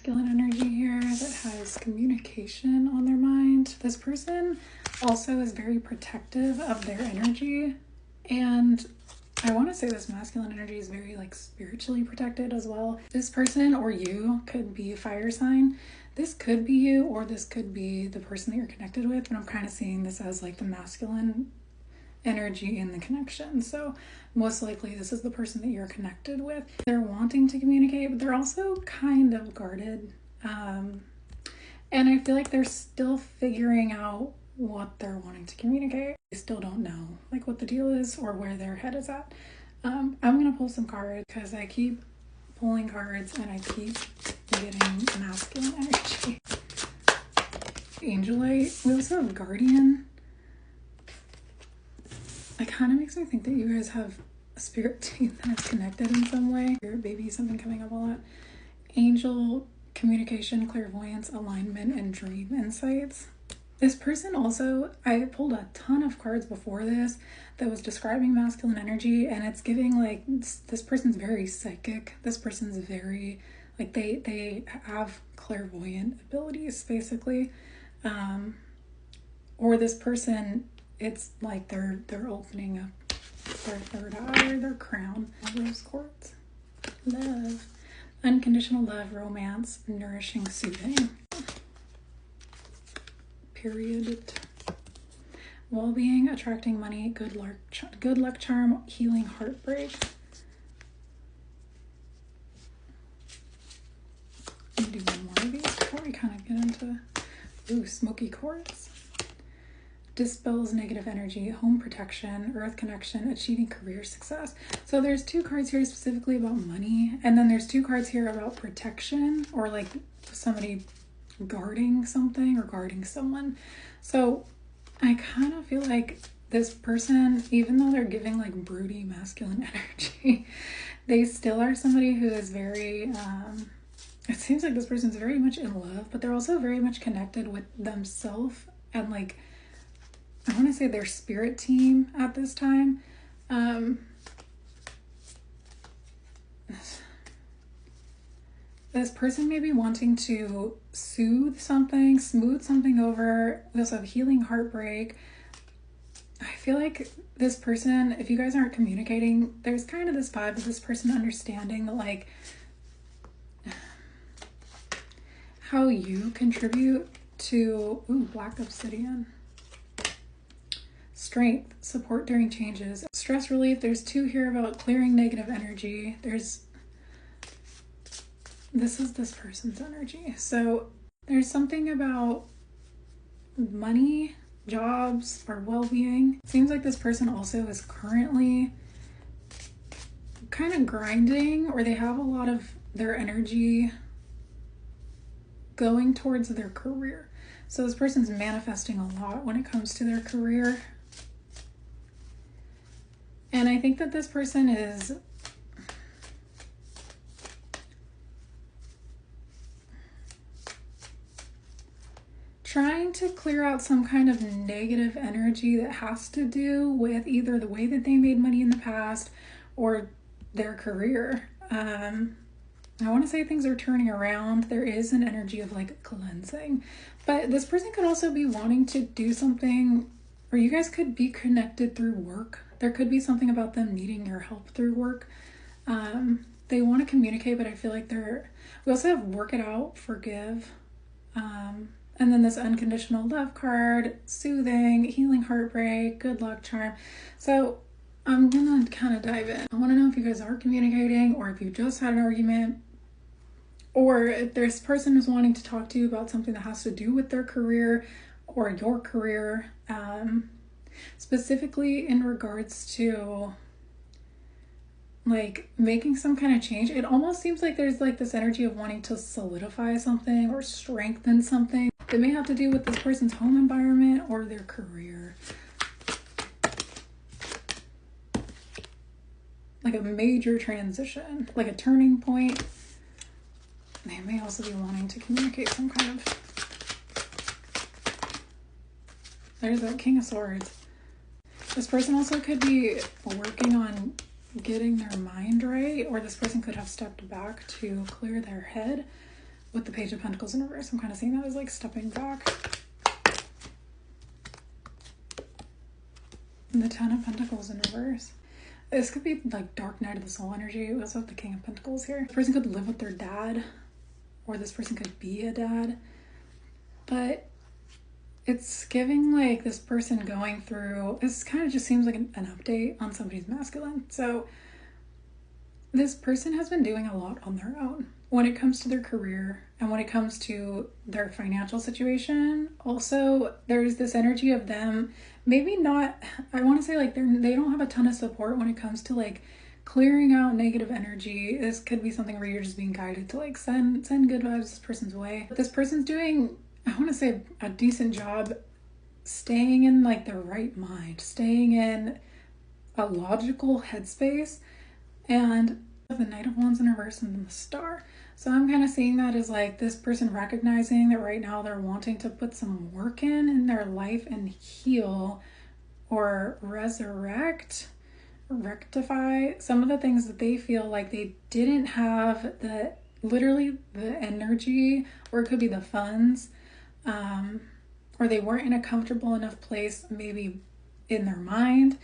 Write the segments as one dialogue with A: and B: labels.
A: masculine energy here that has communication on their mind. This person also is very protective of their energy, and I want to say this masculine energy is very like spiritually protected as well. This person or you could be a fire sign. This could be you, or this could be the person that you're connected with, but I'm kind of seeing this as like the masculine energy in the connection. So most likely this is the person that you're connected with. They're wanting to communicate, but they're also kind of guarded. And I feel like they're still figuring out what they're wanting to communicate. They still don't know like what the deal is or where their head is at. I'm gonna pull some cards because I keep pulling cards and I keep getting masculine energy. Angelite. We also have Guardian. It kind of makes me think that you guys have a spirit team that is connected in some way. Spirit baby, something coming up a lot. Angel, communication, clairvoyance, alignment, and dream insights. This person also, I pulled a ton of cards before this that was describing masculine energy, and it's giving like this person's very psychic. This person's very like they have clairvoyant abilities basically, or this person, it's like they're opening up their third eye or their crown. Rose quartz, love, unconditional love, romance, nourishing, soothing. Period. Well-being, attracting money, good luck charm, healing, heartbreak. Let me do one more of these before we kind of get into smoky quartz. Dispels negative energy, home protection, earth connection, achieving career success. So there's two cards here specifically about money, and then there's two cards here about protection, or like somebody guarding something or guarding someone. So I kind of feel like this person, even though they're giving like broody masculine energy, they still are somebody who is very it seems like this person's very much in love, but they're also very much connected with themselves and like I want to say their spirit team at this time. This person may be wanting to soothe something, smooth something over. We also have healing, heartbreak. I feel like this person, if you guys aren't communicating, there's kind of this vibe of this person understanding that like how you contribute to, black obsidian. Strength, support during changes, stress relief. There's two here about clearing negative energy. This is this person's energy. So there's something about money, jobs, or well-being. It seems like this person also is currently kind of grinding, or they have a lot of their energy going towards their career. So this person's manifesting a lot when it comes to their career. And I think that this person is trying to clear out some kind of negative energy that has to do with either the way that they made money in the past or their career. I want to say things are turning around. There is an energy of like cleansing, but this person could also be wanting to do something, or you guys could be connected through work. There could be something about them needing your help through work. They want to communicate, but I feel like we also have work it out, forgive. And then this unconditional love card, soothing, healing, heartbreak, good luck charm. So I'm gonna kind of dive in. I want to know if you guys are communicating, or if you just had an argument, or if this person is wanting to talk to you about something that has to do with their career or your career, specifically in regards to like making some kind of change. It almost seems like there's like this energy of wanting to solidify something or strengthen something. It may have to do with this person's home environment or their career. Like a major transition, like a turning point. They may also be wanting to communicate some kind of... There's that King of Swords. This person also could be working on getting their mind right, or this person could have stepped back to clear their head. with the Page of Pentacles in reverse. I'm kind of seeing that as like stepping back. And the Ten of Pentacles in reverse. This could be like dark night of the soul energy. We also have the King of Pentacles here. This person could live with their dad, or this person could be a dad. But it's giving like this person going through, this kind of just seems like an update on somebody's masculine. So this person has been doing a lot on their own when it comes to their career and when it comes to their financial situation. Also, there's this energy of them maybe not, I want to say like they don't have a ton of support when it comes to like clearing out negative energy. This could be something where you're just being guided to like send good vibes this person's way. But this person's doing, I want to say, a decent job staying in like the right mind, staying in a logical headspace, and the Knight of Wands in reverse and then the Star. So I'm kind of seeing that as like this person recognizing that right now they're wanting to put some work in their life and heal or resurrect, rectify some of the things that they feel like they didn't have literally the energy, or it could be the funds, or they weren't in a comfortable enough place maybe in their mind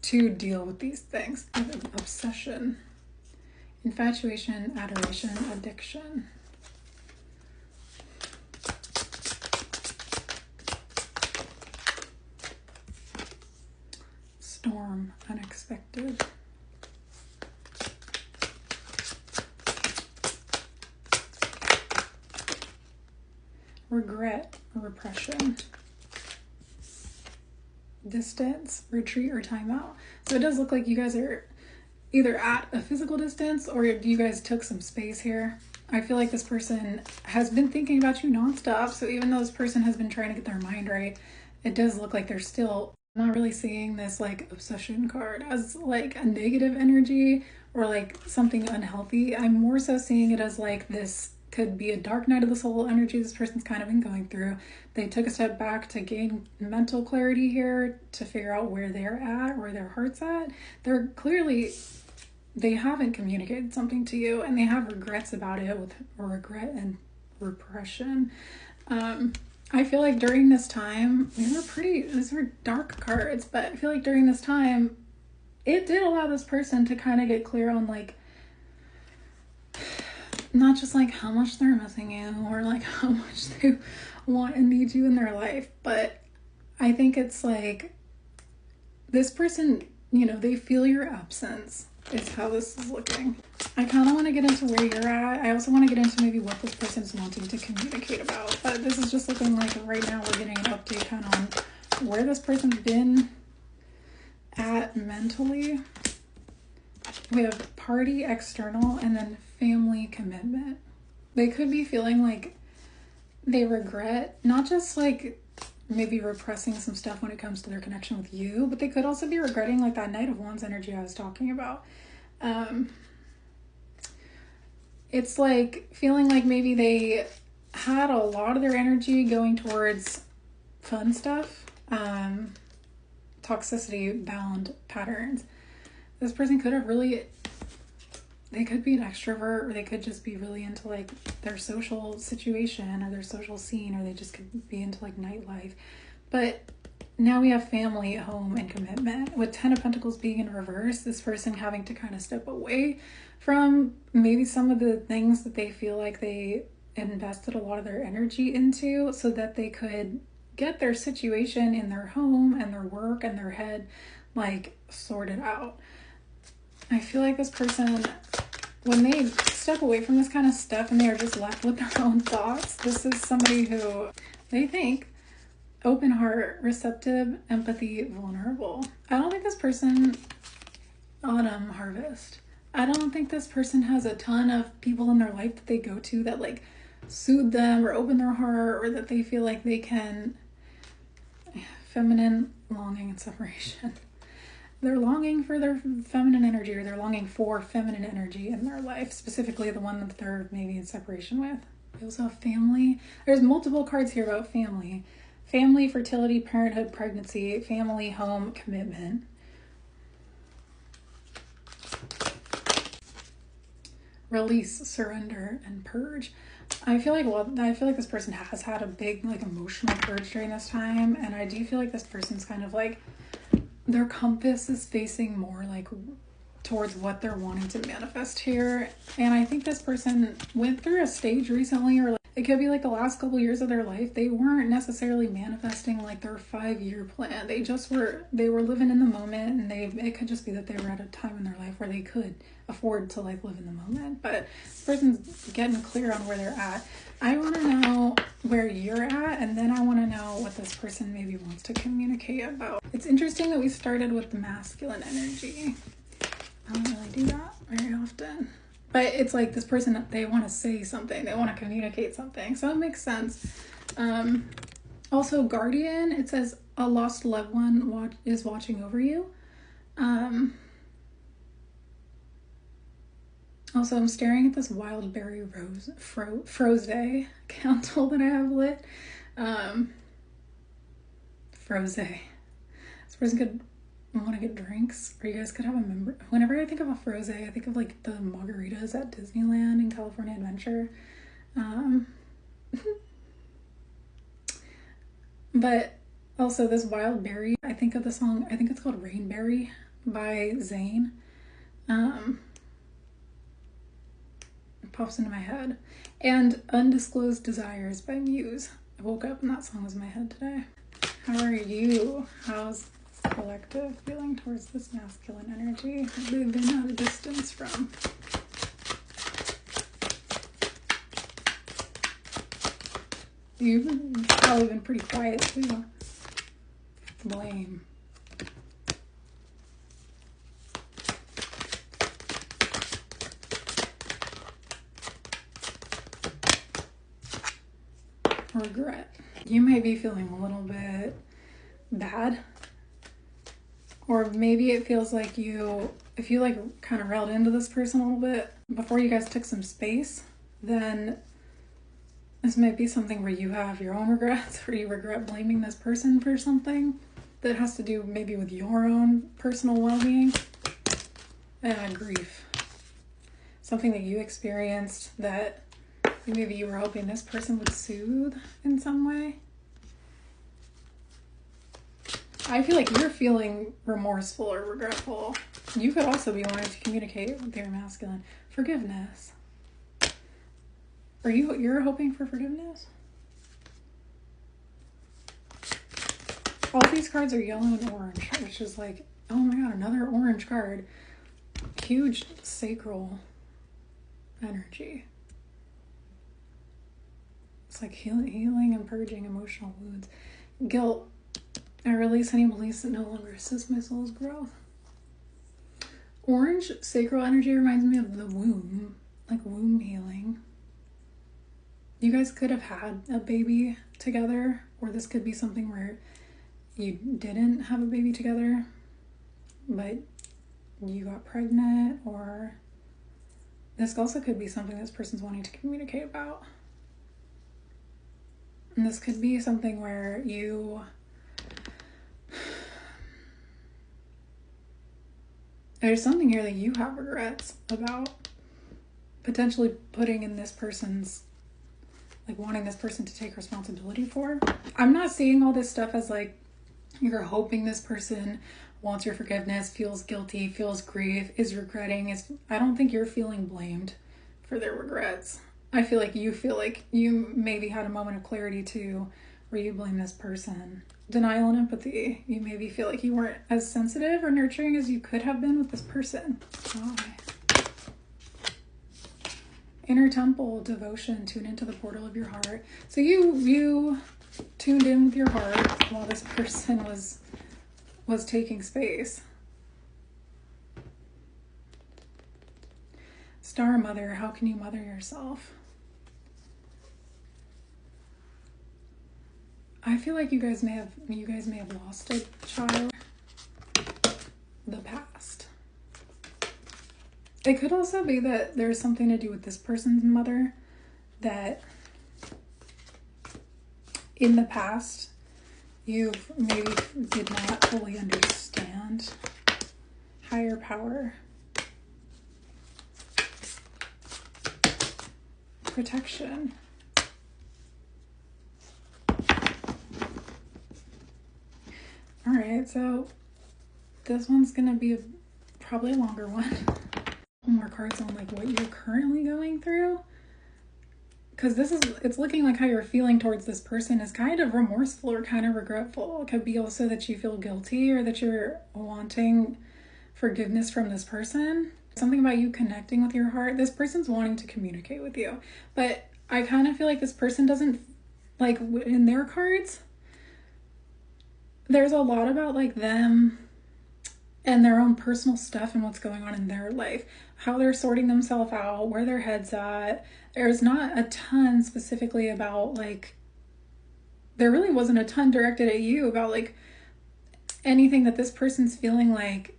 A: to deal with these things. Obsession, infatuation, adoration, addiction. Storm, unexpected. Regret, repression. Distance, retreat, or timeout. So it does look like you guys are either at a physical distance or you guys took some space here. I feel like this person has been thinking about you nonstop. So even though this person has been trying to get their mind right, it does look like they're still not really seeing this like obsession card as like a negative energy or like something unhealthy. I'm more so seeing it as like this could be a dark night of the soul energy this person's kind of been going through. They took a step back to gain mental clarity here, to figure out where they're at, where their heart's at. They're clearly, they haven't communicated something to you and they have regrets about it, with regret and repression. I feel like during this time, these were dark cards, but I feel like during this time, it did allow this person to kind of get clear on like, not just like how much they're missing you or like how much they want and need you in their life, but I think it's like this person, you know, they feel your absence is how this is looking. I kind of want to get into where you're at. I also want to get into maybe what this person's wanting to communicate about, but this is just looking like right now we're getting an update kind of on where this person's been at mentally. We have party, external, and then family, commitment. They could be feeling like they regret, not just like maybe repressing some stuff when it comes to their connection with you, but they could also be regretting like that Knight of Wands energy I was talking about. It's like feeling like maybe they had a lot of their energy going towards fun stuff, toxicity bound patterns. This person could have really, they could be an extrovert, or they could just be really into like their social situation or their social scene, or they just could be into like nightlife. But now we have family, home, and commitment. With Ten of Pentacles being in reverse, this person having to kind of step away from maybe some of the things that they feel like they invested a lot of their energy into so that they could get their situation in their home and their work and their head like sorted out. I feel like this person, when they step away from this kind of stuff and they are just left with their own thoughts, this is somebody who they think open heart, receptive, empathy, vulnerable. I don't think this person, autumn harvest, I don't think this person has a ton of people in their life that they go to that like soothe them or open their heart, or that they feel like they can, feminine longing and separation. They're longing for their feminine energy, or they're longing for feminine energy in their life, specifically the one that they're maybe in separation with. We also have family. There's multiple cards here about family. Family, fertility, parenthood, pregnancy, family, home, commitment. release, surrender, and purge. I feel like this person has had a big like emotional purge during this time, and I do feel like this person's kind of like their compass is facing more like towards what they're wanting to manifest here. And I think this person went through a stage recently, or like, it could be like the last couple years of their life, they weren't necessarily manifesting like their 5-year plan. They were living in the moment, and it could just be that they were at a time in their life where they could afford to like live in the moment. But this person's getting clear on where they're at. I want to know where you're at, and then I want to know what this person maybe wants to communicate about. It's interesting that we started with the masculine energy. I don't really do that very often. But it's like this person, they want to say something. They want to communicate something. So it makes sense. Also, guardian, it says a lost loved one is watching over you. Also, I'm staring at this wild berry froze candle that I have lit. Froze. This person could want to get drinks, or you guys could have a member. Whenever I think of a froze, I think of like the margaritas at Disneyland and California Adventure. But also this wild berry, I think of the song, I think it's called Rainberry by Zayn. It pops into my head. And Undisclosed Desires by Muse. I woke up and that song was in my head today. How are you? How's collective feeling towards this masculine energy they've been at a distance from? You've probably been pretty quiet too. Blame. Regret. You may be feeling a little bit bad. Or maybe it feels like if you like kind of railed into this person a little bit before you guys took some space, then this might be something where you have your own regrets, or you regret blaming this person for something that has to do maybe with your own personal well-being. Grief. Something that you experienced that maybe you were hoping this person would soothe in some way. I feel like you're feeling remorseful or regretful. You could also be wanting to communicate with your masculine. Forgiveness. You're hoping for forgiveness? All these cards are yellow and orange, which is like, oh my god, another orange card. Huge sacral energy. It's like healing and purging emotional wounds. Guilt. I release any beliefs that no longer assist my soul's growth. Orange sacral energy reminds me of the womb, like womb healing. You guys could have had a baby together, or this could be something where you didn't have a baby together, but you got pregnant, or this also could be something this person's wanting to communicate about. And this could be something where there's something here that you have regrets about potentially putting in this person's, like wanting this person to take responsibility for. I'm not seeing all this stuff as like you're hoping this person wants your forgiveness, feels guilty, feels grief, is regretting. I don't think you're feeling blamed for their regrets. I feel like you maybe had a moment of clarity too, where you blame this person. Denial and empathy. You maybe feel like you weren't as sensitive or nurturing as you could have been with this person. Why? Inner temple, devotion, tune into the portal of your heart. So you tuned in with your heart while this person was taking space. Star Mother, how can you mother yourself? I feel like you guys may have lost a child. The past. It could also be that there's something to do with this person's mother, that in the past you maybe did not fully understand higher power. protection. All right, so this one's gonna be probably a longer one. More cards on like what you're currently going through, because it's looking like how you're feeling towards this person is kind of remorseful or kind of regretful. It could be also that you feel guilty or that you're wanting forgiveness from this person. Something about you connecting with your heart. This person's wanting to communicate with you, but I kind of feel like this person doesn't, like in their cards, there's a lot about like them and their own personal stuff and what's going on in their life, how they're sorting themselves out, where their head's at. There's not a ton specifically about like, there really wasn't a ton directed at you about like anything that this person's feeling like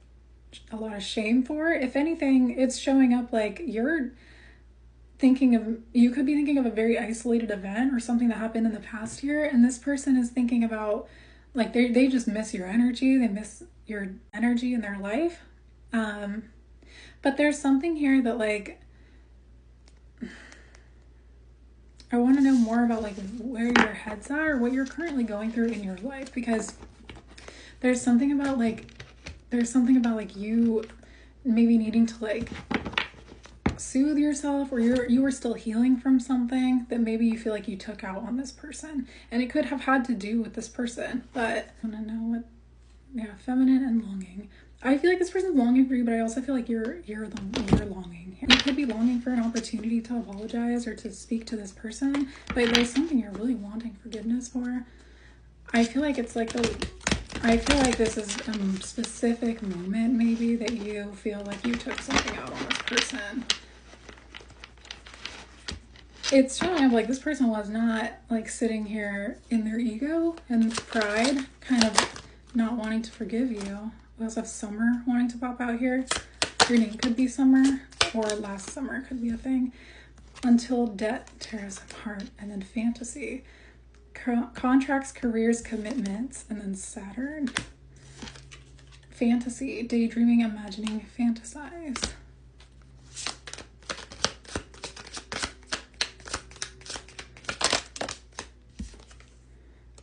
A: a lot of shame for. If anything, it's showing up like you could be thinking of a very isolated event or something that happened in the past year, and this person is thinking about like they just miss your energy. They miss your energy in their life. But there's something here that like, I want to know more about like where your heads are or what you're currently going through in your life, because there's something about like you maybe needing to like soothe yourself, or you were still healing from something that maybe you feel like you took out on this person, and it could have had to do with this person. But I want to know what, yeah, feminine and longing. I feel like this person's longing for you, but I also feel like you're longing. You could be longing for an opportunity to apologize or to speak to this person, but there's something you're really wanting forgiveness for. I feel like it's like I feel like this is a specific moment maybe that you feel like you took something out on this person. It's showing up like this person was not like sitting here in their ego and pride, kind of not wanting to forgive you. We also have Summer wanting to pop out here. Your name could be Summer, or last summer could be a thing. Until debt tears apart, and then fantasy. Contracts, careers, commitments, and then Saturn. Fantasy, daydreaming, imagining, fantasize.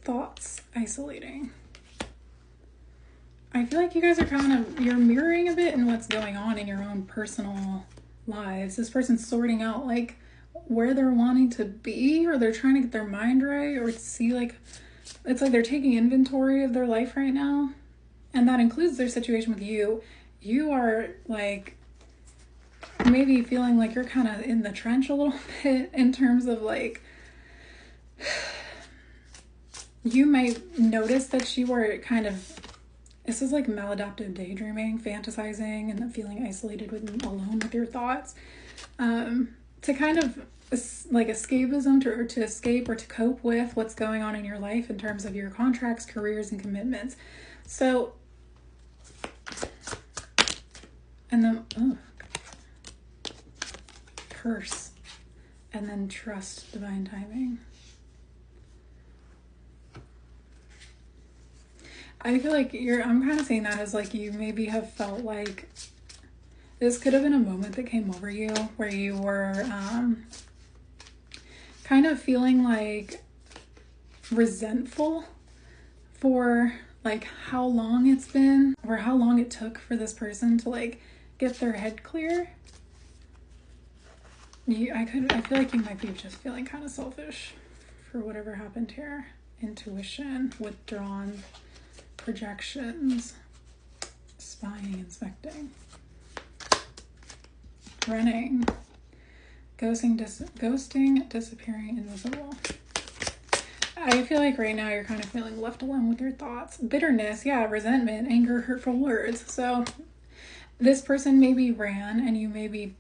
A: Thoughts, isolating. I feel like you guys are you're mirroring a bit in what's going on in your own personal lives. This person's sorting out like where they're wanting to be, or they're trying to get their mind right, or see like, it's like they're taking inventory of their life right now. And that includes their situation with you. You are like maybe feeling like you're kind of in the trench a little bit in terms of like, you might notice that you were kind of, this is like maladaptive daydreaming, fantasizing, and then feeling isolated alone with your thoughts. To kind of like escapism, to escape or to cope with what's going on in your life in terms of your contracts, careers, and commitments. So, and then, curse, and then trust divine timing. I feel like I'm kind of saying that as like you maybe have felt like this could have been a moment that came over you where you were kind of feeling like resentful for like how long it's been, or how long it took for this person to like get their head clear. I feel like you might be just feeling kind of selfish for whatever happened here. Intuition, withdrawn, projections, spying, inspecting, running, ghosting, disappearing, invisible. I feel like right now you're kind of feeling left alone with your thoughts. Bitterness, yeah, resentment, anger, hurtful words. So this person maybe ran, and you maybe,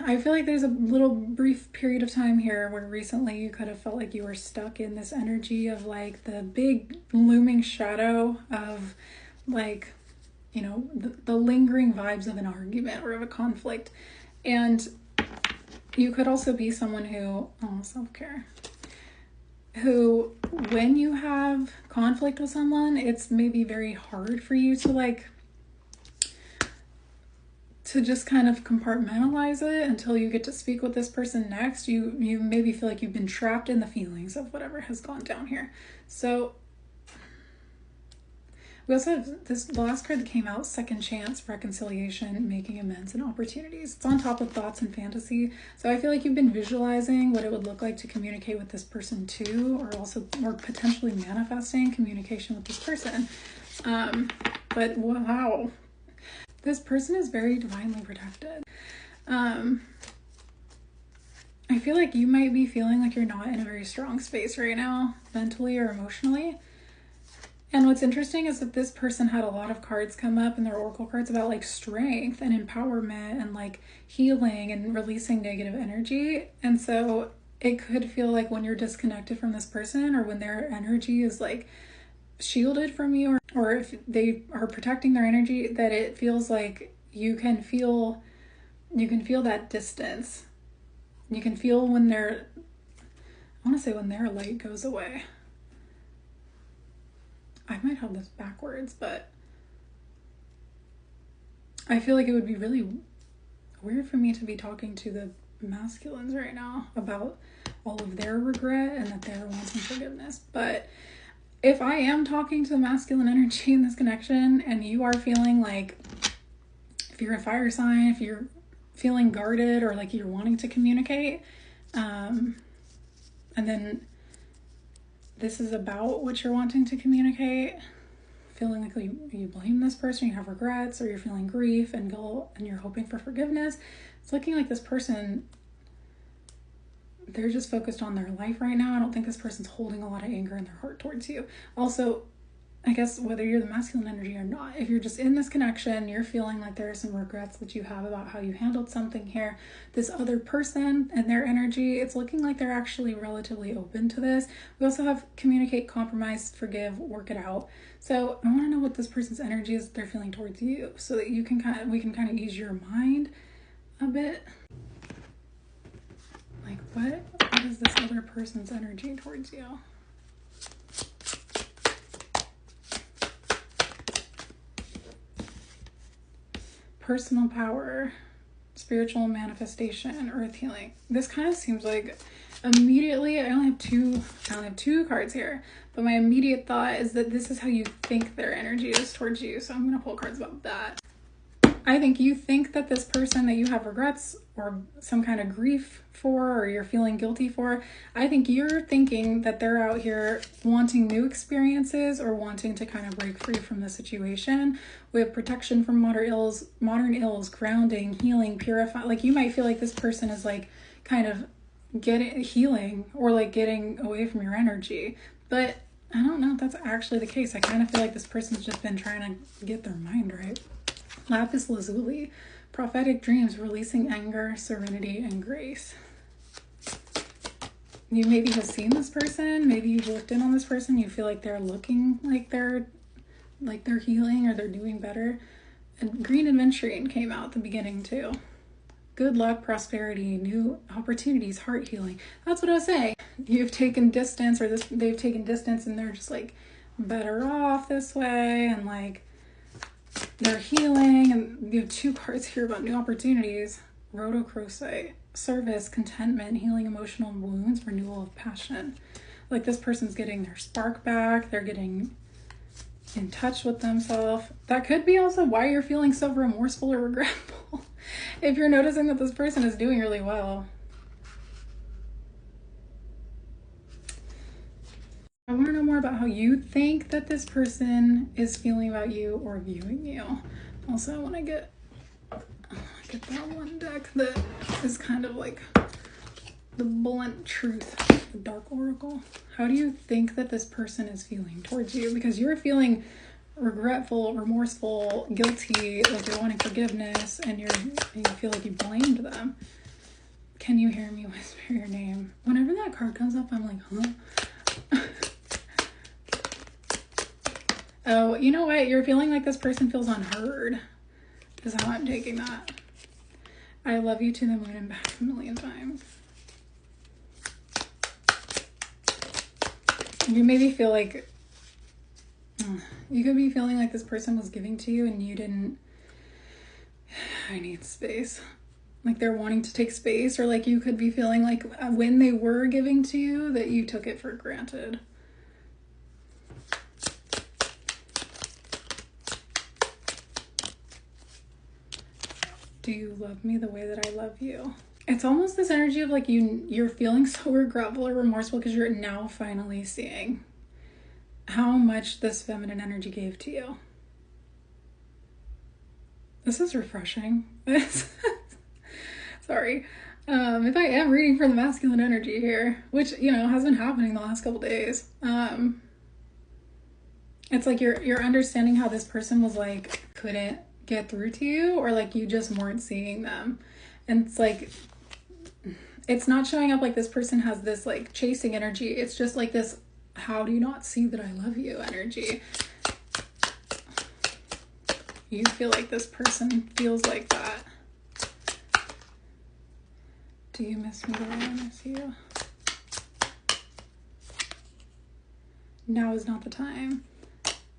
A: I feel like there's a little brief period of time here where recently you could have felt like you were stuck in this energy of like the big looming shadow of like, you know, the lingering vibes of an argument or of a conflict. And you could also be someone who, self-care, who when you have conflict with someone, it's maybe very hard for you to to just kind of compartmentalize it until you get to speak with this person next. You maybe feel like you've been trapped in the feelings of whatever has gone down here. So we also have the last card that came out, second chance, reconciliation, making amends, and opportunities. It's on top of thoughts and fantasy. So I feel like you've been visualizing what it would look like to communicate with this person too, or potentially manifesting communication with this person. But wow, this person is very divinely protected. I feel like you might be feeling like you're not in a very strong space right now, mentally or emotionally. And what's interesting is that this person had a lot of cards come up in their oracle cards about like strength and empowerment and like healing and releasing negative energy. And so it could feel like when you're disconnected from this person, or when their energy is like shielded from you, or if they are protecting their energy, that it feels like you can feel that distance. You can feel when their light goes away. I might have this backwards, but I feel like it would be really weird for me to be talking to the masculines right now about all of their regret and that they're wanting forgiveness. But if I am talking to the masculine energy in this connection, and you are feeling like, if you're a fire sign, if you're feeling guarded or like you're wanting to communicate, and then this is about what you're wanting to communicate, feeling like you blame this person, you have regrets, or you're feeling grief and guilt and you're hoping for forgiveness, it's looking like this person, they're just focused on their life right now. I don't think this person's holding a lot of anger in their heart towards you. Also, I guess whether you're the masculine energy or not, if you're just in this connection, you're feeling like there are some regrets that you have about how you handled something here. This other person and their energy, it's looking like they're actually relatively open to this. We also have communicate, compromise, forgive, work it out. So I want to know what this person's energy is they're feeling towards you, so that we can kind of ease your mind a bit. Like what is this other person's energy towards you? Personal power, spiritual manifestation, earth healing. This kind of seems like immediately, I only have two cards here, but my immediate thought is that this is how you think their energy is towards you. So I'm going to pull cards about that. I think you think that this person that you have regrets or some kind of grief for, or you're feeling guilty for, I think you're thinking that they're out here wanting new experiences or wanting to kind of break free from the situation. We have protection from modern ills, grounding, healing, purify. Like you might feel like this person is like kind of healing or like getting away from your energy. But I don't know if that's actually the case. I kind of feel like this person's just been trying to get their mind right. Lapis lazuli, prophetic dreams, releasing anger, serenity, and grace. You maybe have seen this person, maybe you've looked in on this person, you feel like they're looking like they're healing or they're doing better. And green aventurine came out at the beginning too. Good luck, prosperity, new opportunities, heart healing. That's what I was saying. You've taken distance, or they've taken distance, and they're just like better off this way, and like they're healing. And you have two cards here about new opportunities. Rhodochrosite, service, contentment, healing emotional wounds, renewal of passion. Like this person's getting their spark back. They're getting in touch with themselves. That could be also why you're feeling so remorseful or regretful. If you're noticing that this person is doing really well. I want to know more about how you think that this person is feeling about you or viewing you. Also, I want to get that one deck that is kind of like the blunt truth, the dark oracle. How do you think that this person is feeling towards you? Because you're feeling regretful, remorseful, guilty, like you're wanting forgiveness, and you feel like you blamed them. Can you hear me whisper your name? Whenever that card comes up, I'm like, huh? Oh, you know what? You're feeling like this person feels unheard, is how I'm taking that. I love you to the moon and back a million times. You maybe feel like, you could be feeling like this person was giving to you and you didn't I need space. Like they're wanting to take space, or like you could be feeling like when they were giving to you that you took it for granted. Do you love me the way that I love you? It's almost this energy of like you're feeling so regretful or remorseful because you're now finally seeing how much this feminine energy gave to you. This is refreshing. Sorry. If I am reading for the masculine energy here, which, you know, has been happening the last couple days, it's like you're understanding how this person was like, couldn't get through to you, or like you just weren't seeing them. And it's like, it's not showing up like this person has this like chasing energy. It's just like this, how do you not see that I love you energy. You feel like this person feels like that. Do you miss me the way I miss you? Now is not the time.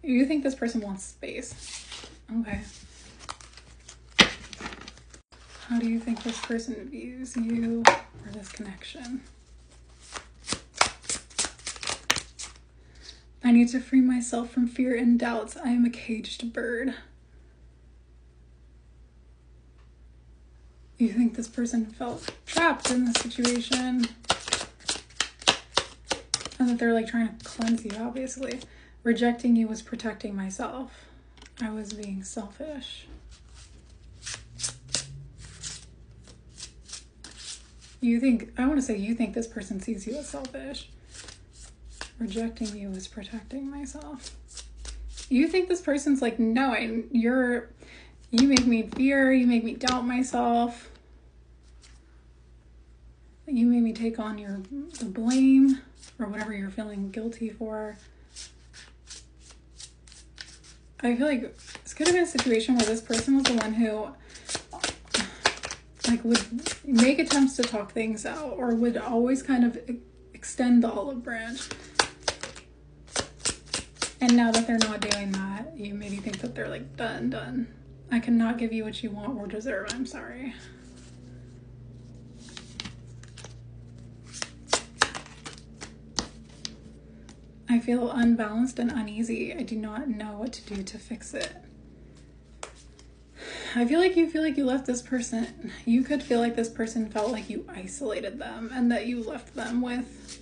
A: You think this person wants space. Okay. How do you think this person views you or this connection? I need to free myself from fear and doubts. I am a caged bird. You think this person felt trapped in this situation and that they're like trying to cleanse you out, basically. Rejecting you was protecting myself. I was being selfish. You think this person sees you as selfish. Rejecting you is protecting myself. You think this person's like, no, you make me fear, you make me doubt myself. You made me take on the blame or whatever you're feeling guilty for. I feel like this could have been a situation where this person was the one who like would make attempts to talk things out, or would always kind of extend the olive branch. And now that they're not doing that, you maybe think that they're like, done. I cannot give you what you want or deserve. I'm sorry. I feel unbalanced and uneasy. I do not know what to do to fix it. I feel like you left this person. You could feel like this person felt like you isolated them and that you left them with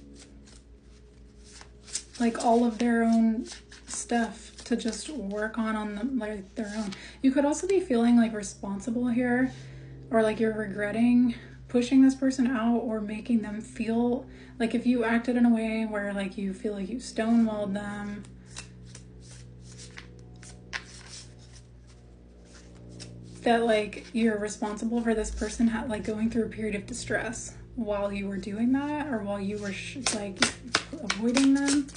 A: like all of their own stuff to just work on them, like their own. You could also be feeling like responsible here, or like you're regretting pushing this person out or making them feel like, if you acted in a way where like you feel like you stonewalled them, that like you're responsible for this person like going through a period of distress while you were doing that, or while you were like avoiding them.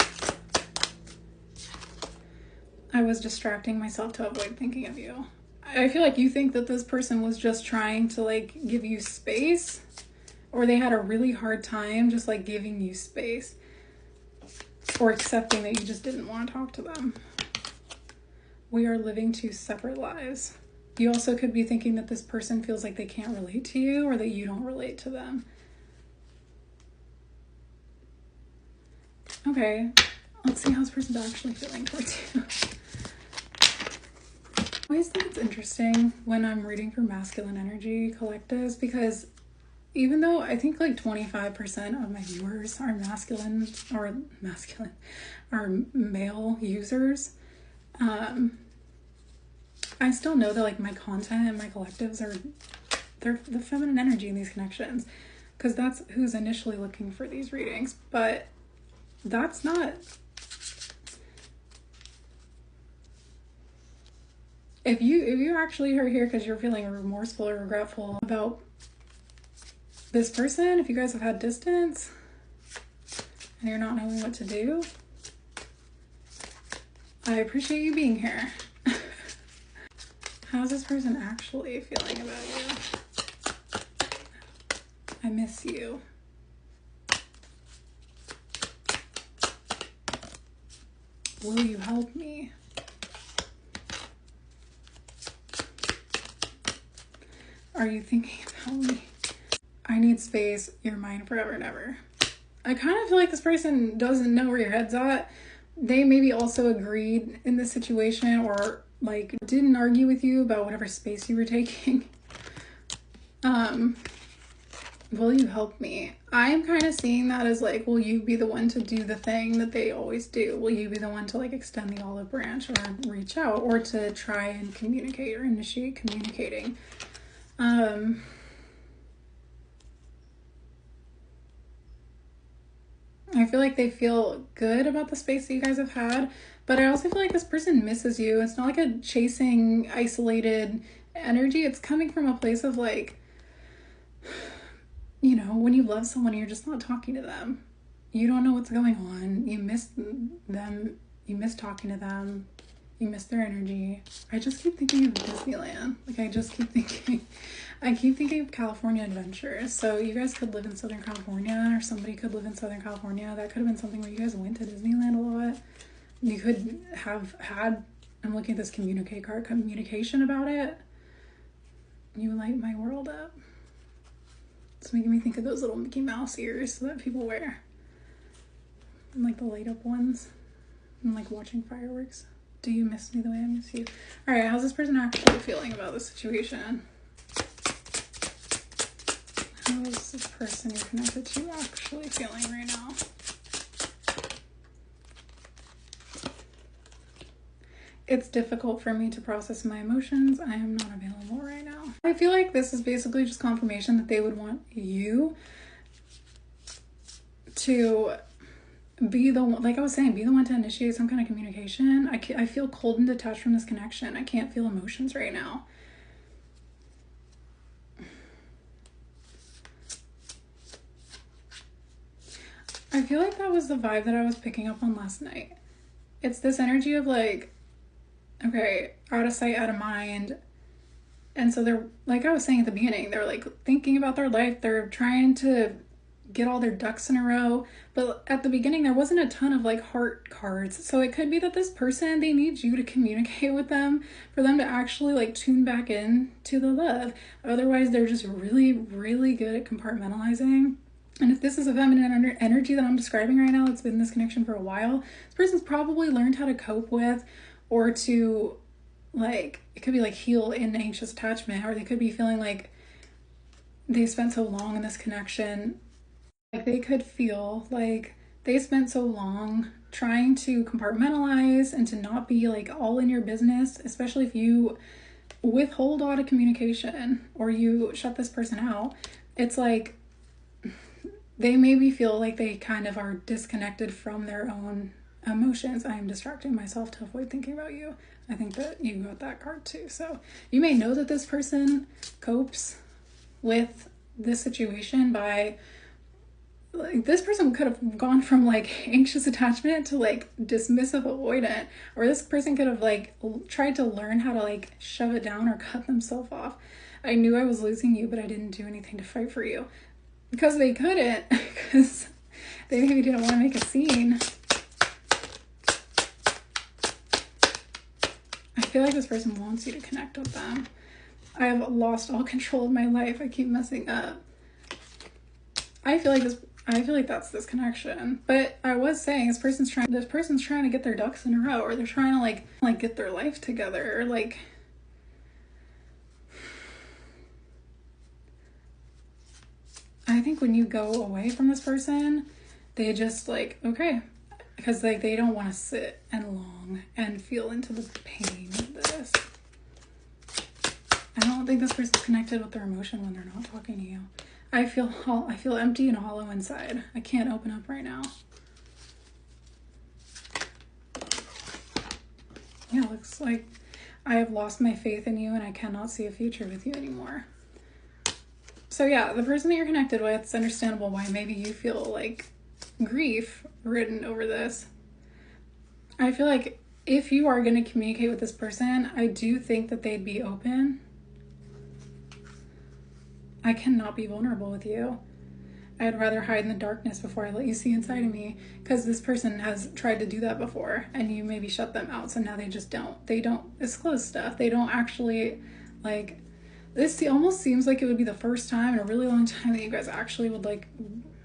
A: I was distracting myself to avoid thinking of you. I feel like you think that this person was just trying to like give you space, or they had a really hard time just like giving you space, or accepting that you just didn't want to talk to them. We are living two separate lives. You also could be thinking that this person feels like they can't relate to you, or that you don't relate to them. Okay, let's see how this person's actually feeling towards you. I always think it's interesting when I'm reading for masculine energy collectives, because even though I think like 25% of my viewers are are male users, I still know that like my content and my collectives they're the feminine energy in these connections, because that's who's initially looking for these readings. But that's not, if you actually are here because you're feeling remorseful or regretful about this person, if you guys have had distance and you're not knowing what to do, I appreciate you being here. How's this person actually feeling about you? I miss you. Will you help me? are you thinking about me? I need space. You're mine forever and ever. I kind of feel like this person doesn't know where your head's at. They maybe also agreed in this situation, or like didn't argue with you about whatever space you were taking. Will you help me? I'm kind of seeing that as like, will you be the one to do the thing that they always do? Will you be the one to like extend the olive branch or reach out or to try and communicate or initiate communicating? I feel like they feel good about the space that you guys have had, but I also feel like this person misses you. It's not like a chasing, isolated energy. It's coming from a place of like, you know, when you love someone, you're just not talking to them. You don't know what's going on. You miss them. You miss talking to them. You miss their energy. I just keep thinking of Disneyland. Like, I keep thinking of California Adventures. So you guys could live in Southern California, or somebody could live in Southern California. That could have been something where you guys went to Disneyland a lot. You could have had, I'm looking at this communication about it. You light my world up. It's making me think of those little Mickey Mouse ears that people wear. And like the light up ones. And like watching fireworks. Do you miss me the way I miss you? Alright, how's this person actually feeling about the situation? How is this person you're connected to actually feeling right now? It's difficult for me to process my emotions. I am not available right now. I feel like this is basically just confirmation that they would want you to be the one, like I was saying, be the one to initiate some kind of communication. I feel cold and detached from this connection. I can't feel emotions right now. I feel like that was the vibe that I was picking up on last night. It's this energy of like, okay, out of sight, out of mind. And so they're, like I was saying at the beginning, they're like thinking about their life. They're trying to get all their ducks in a row. But at the beginning, there wasn't a ton of like heart cards. So it could be that this person, they need you to communicate with them for them to actually like tune back in to the love. Otherwise, they're just really, really good at compartmentalizing. And if this is a feminine energy that I'm describing right now, it's been in this connection for a while, this person's probably learned how to cope with, or to like, it could be like heal in anxious attachment, or they could be feeling like they spent so long in this connection. Like they could feel like they spent so long trying to compartmentalize and to not be like all in your business, especially if you withhold a lot of communication or you shut this person out. It's like they maybe feel like they kind of are disconnected from their own emotions. I am distracting myself to avoid thinking about you. I think that you got that card too. So you may know that this person copes with this situation by, like, this person could have gone from like anxious attachment to like dismissive avoidant, or this person could have like tried to learn how to like shove it down or cut themselves off. I knew I was losing you, but I didn't do anything to fight for you. Because they couldn't, because they maybe didn't want to make a scene. I feel like this person wants you to connect with them. I have lost all control of my life. I keep messing up. I feel like that's this connection. But I was saying this person's trying to get their ducks in a row, or they're trying to like get their life together, or like, I think when you go away from this person, they just like, okay, because like they don't want to sit and long and feel into the pain of this. I don't think this person's connected with their emotion when they're not talking to you. I feel empty and hollow inside. I can't open up right now. Yeah, looks like I have lost my faith in you and I cannot see a future with you anymore. So yeah, the person that you're connected with, it's understandable why maybe you feel like grief ridden over this. I feel like if you are going to communicate with this person, I do think that they'd be open. I cannot be vulnerable with you. I'd rather hide in the darkness before I let you see inside of me, because this person has tried to do that before and you maybe shut them out. So now they just don't disclose stuff. They don't actually like This almost seems like it would be the first time in a really long time that you guys actually would like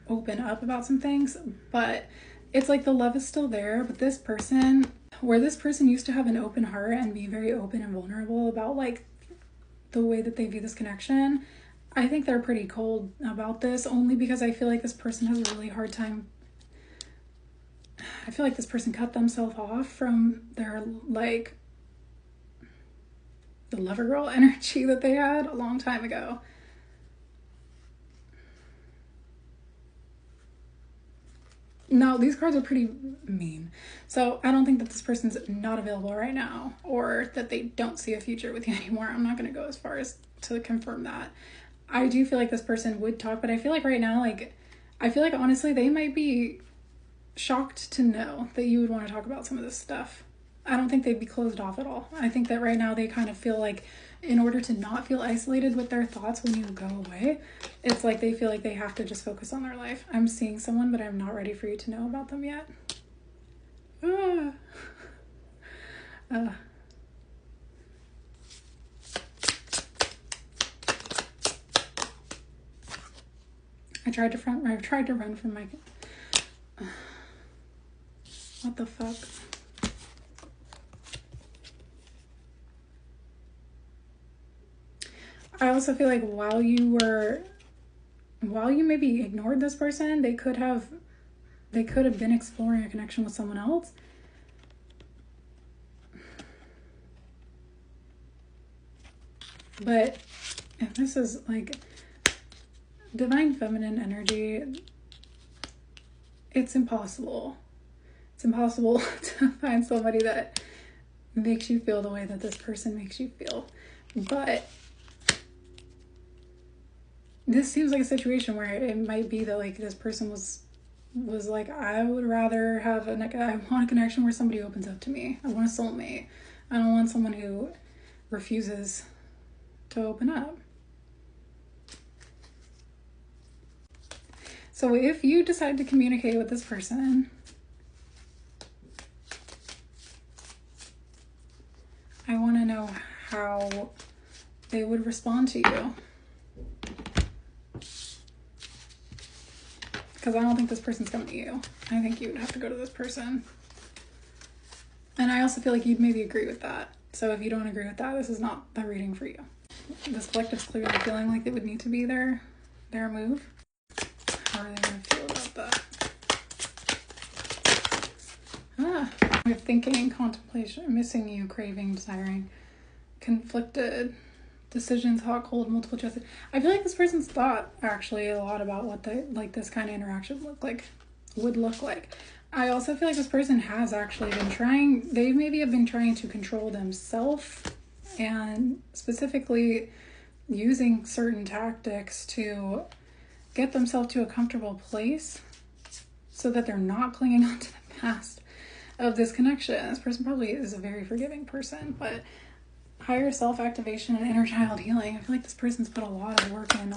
A: open up about some things, but it's like the love is still there, but this person, where this person used to have an open heart and be very open and vulnerable about like the way that they view this connection, I think they're pretty cold about this, only because I feel like this person has a really hard time. I feel like this person cut themselves off from their like the lover girl energy that they had a long time ago. No, these cards are pretty mean. So I don't think that this person's not available right now or that they don't see a future with you anymore. I'm not going to go as far as to confirm that. I do feel like this person would talk, but I feel like right now, like, I feel like honestly they might be shocked to know that you would want to talk about some of this stuff. I don't think they'd be closed off at all. I think that right now they kind of feel like in order to not feel isolated with their thoughts when you go away, it's like they feel like they have to just focus on their life. I'm seeing someone, but I'm not ready for you to know about them yet. I tried to run from my... What the fuck? I also feel like while you maybe ignored this person, they could have been exploring a connection with someone else. But if this is like divine feminine energy, it's impossible. It's impossible to find somebody that makes you feel the way that this person makes you feel. But this seems like a situation where it might be that like this person was like, I would rather have I want a connection where somebody opens up to me. I want a soulmate. I don't want someone who refuses to open up. So if you decide to communicate with this person, I want to know how they would respond to you. Because I don't think this person's coming to you. I think you would have to go to this person. And I also feel like you'd maybe agree with that. So if you don't agree with that, this is not the reading for you. This collective's clearly feeling like it would need to be their move. How are they going to feel about that? We have thinking, contemplation, missing you, craving, desiring, conflicted, decisions, hot, cold, multiple choices. I feel like this person's thought actually a lot about what this kind of interaction would look like. I also feel like this person has actually been trying, they maybe have been trying to control themselves and specifically using certain tactics to get themselves to a comfortable place so that they're not clinging on to the past of this connection. This person probably is a very forgiving person, but higher self-activation and inner child healing. I feel like this person's put a lot of work in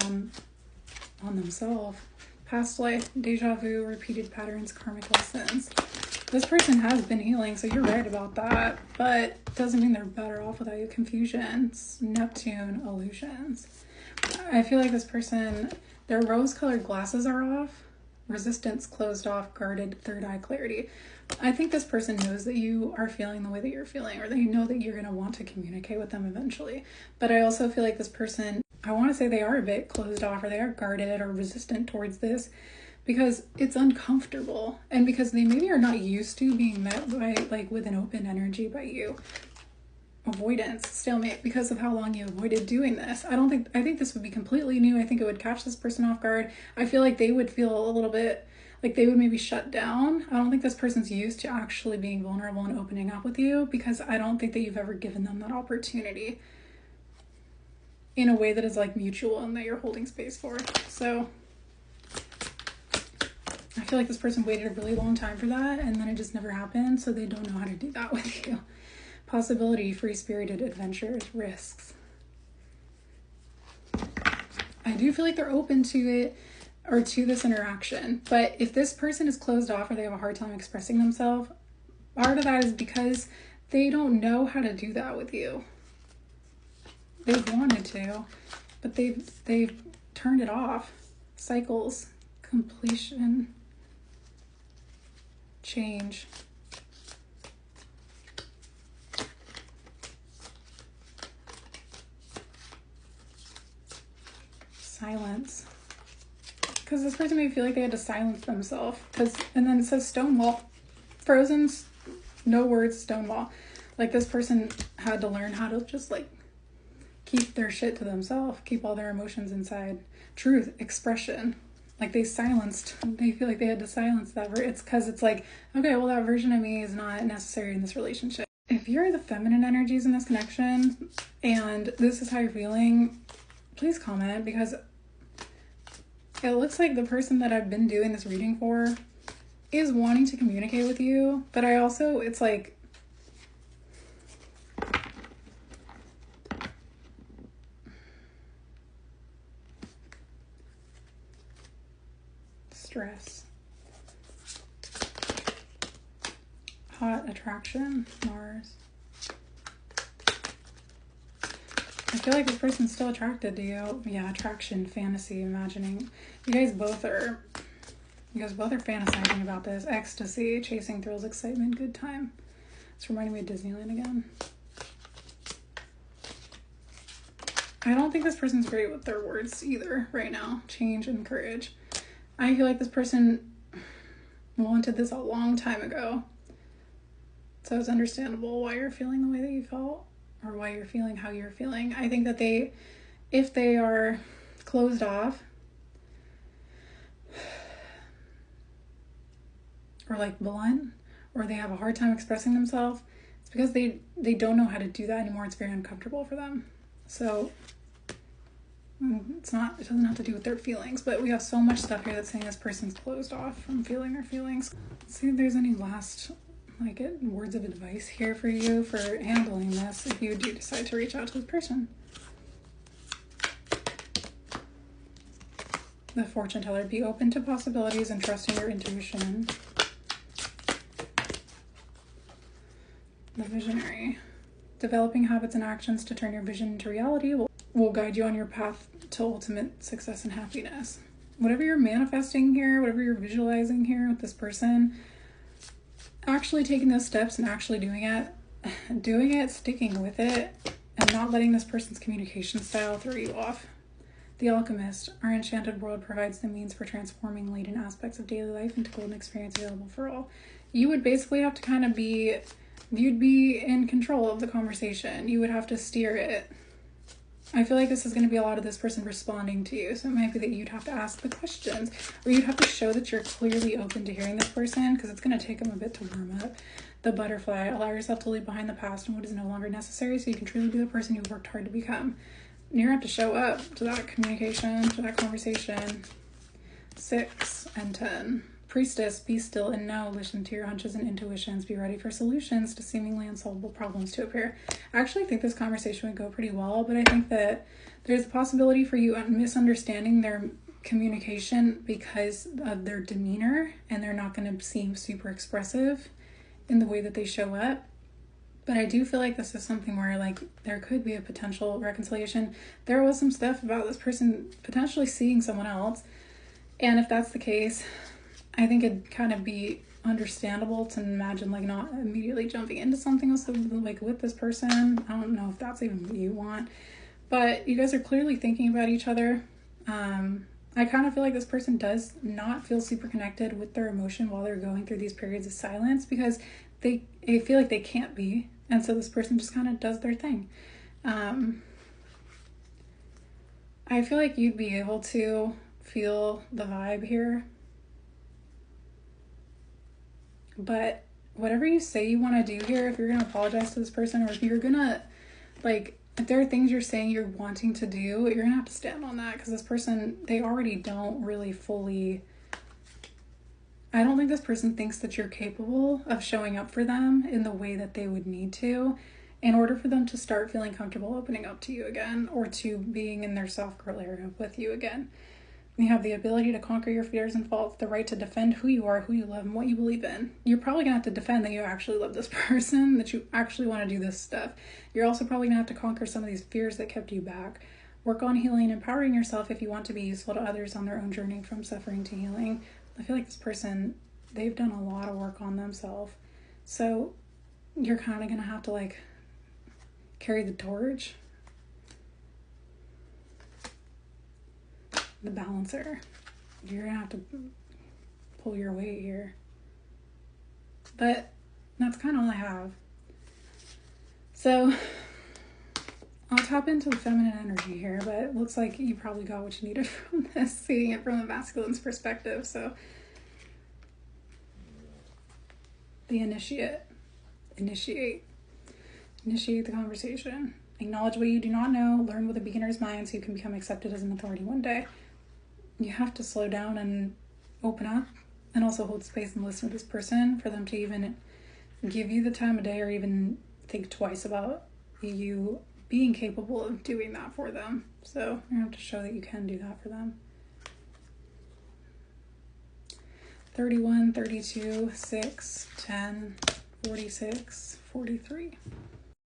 A: on themselves. Past life, deja vu, repeated patterns, karmic lessons. This person has been healing, so you're right about that, but doesn't mean they're better off without you. Confusions, Neptune, illusions. I feel like this person, their rose-colored glasses are off, resistance closed off, guarded, third eye clarity. I think this person knows that you are feeling the way that you're feeling, or they know that you're going to want to communicate with them eventually. But I also feel like this person, I want to say they are a bit closed off, or they are guarded or resistant towards this because it's uncomfortable, and because they maybe are not used to being met by with an open energy by you. Avoidance, stalemate, because of how long you avoided doing this. I think this would be completely new. I think it would catch this person off guard. I feel like they would feel a little bit like they would maybe shut down. I don't think this person's used to actually being vulnerable and opening up with you, because I don't think that you've ever given them that opportunity in a way that is like mutual and that you're holding space for. So I feel like this person waited a really long time for that, and then it just never happened, so they don't know how to do that with you. Possibility, free-spirited adventures, risks. I do feel like they're open to it, or to this interaction. But if this person is closed off or they have a hard time expressing themselves, part of that is because they don't know how to do that with you. They've wanted to, but they've turned it off. Cycles, completion, change. Silence. Because this person may feel like they had to silence themselves. And then it says Stonewall. Frozen, no words, Stonewall. Like this person had to learn how to just like keep their shit to themselves, keep all their emotions inside. Truth, expression. Like they feel like they had to silence that. It's because it's like, okay, well, that version of me is not necessary in this relationship. If you're the feminine energies in this connection and this is how you're feeling, please comment, because it looks like the person that I've been doing this reading for is wanting to communicate with you, but it's like, stress, hot attraction, Mars. I feel like this person's still attracted to you. Yeah, attraction, fantasy, imagining. You guys both are fantasizing about this. Ecstasy, chasing thrills, excitement, good time. It's reminding me of Disneyland again. I don't think this person's great with their words either right now. Change and courage. I feel like this person wanted this a long time ago. So it's understandable why you're feeling the way that you felt, or why you're feeling how you're feeling. I think that if they are closed off, or like blunt, or they have a hard time expressing themselves, it's because they don't know how to do that anymore. It's very uncomfortable for them. So it doesn't have to do with their feelings, but we have so much stuff here that's saying this person's closed off from feeling their feelings. Let's see if there's any last words of advice here for you for handling this if you do decide to reach out to this person. The fortune teller, be open to possibilities and trust in your intuition. The visionary, developing habits and actions to turn your vision into reality will guide you on your path to ultimate success and happiness. Whatever you're manifesting here, whatever you're visualizing here with this person, actually taking those steps and actually doing it, sticking with it, and not letting this person's communication style throw you off. The Alchemist, our enchanted world provides the means for transforming latent aspects of daily life into golden experience available for all. You would basically have to you'd be in control of the conversation. You would have to steer it. I feel like this is going to be a lot of this person responding to you. So it might be that you'd have to ask the questions, or you'd have to show that you're clearly open to hearing this person, because it's going to take them a bit to warm up. The Butterfly, allow yourself to leave behind the past and what is no longer necessary so you can truly be the person you've worked hard to become. You're going to have to show up to that communication, to that conversation. 6 and 10. Priestess, be still and know. Listen to your hunches and intuitions. Be ready for solutions to seemingly unsolvable problems to appear. I actually think this conversation would go pretty well, but I think that there's a possibility for you misunderstanding their communication because of their demeanor, and they're not going to seem super expressive in the way that they show up. But I do feel like this is something where there could be a potential reconciliation. There was some stuff about this person potentially seeing someone else, and if that's the case, I think it'd kind of be understandable to imagine not immediately jumping into something else with this person. I don't know if that's even what you want, but you guys are clearly thinking about each other. I kind of feel like this person does not feel super connected with their emotion while they're going through these periods of silence, because they feel like they can't be, and so this person just kind of does their thing. I feel like you'd be able to feel the vibe here. But whatever you say you want to do here, if you're going to apologize to this person, or if you're going to, if there are things you're saying you're wanting to do, you're going to have to stand on that, because this person, they already don't really fully... I don't think this person thinks that you're capable of showing up for them in the way that they would need to in order for them to start feeling comfortable opening up to you again, or to being in their soft girl area with you again. You have the ability to conquer your fears and faults, the right to defend who you are, who you love, and what you believe in. You're probably going to have to defend that you actually love this person, that you actually want to do this stuff. You're also probably going to have to conquer some of these fears that kept you back. Work on healing, empowering yourself if you want to be useful to others on their own journey from suffering to healing. I feel like this person, they've done a lot of work on themselves. So you're kind of going to have to like carry the torch. The balancer. You're gonna have to pull your weight here. But that's kind of all I have. So I'll tap into the feminine energy here, but it looks like you probably got what you needed from this, seeing it from the masculine's perspective. So the initiate the conversation. Acknowledge what you do not know. Learn with a beginner's mind so you can become accepted as an authority one day. You have to slow down and open up and also hold space and listen to this person for them to even give you the time of day or even think twice about you being capable of doing that for them. So you're going to have to show that you can do that for them. 31, 32, 6, 10, 46, 43.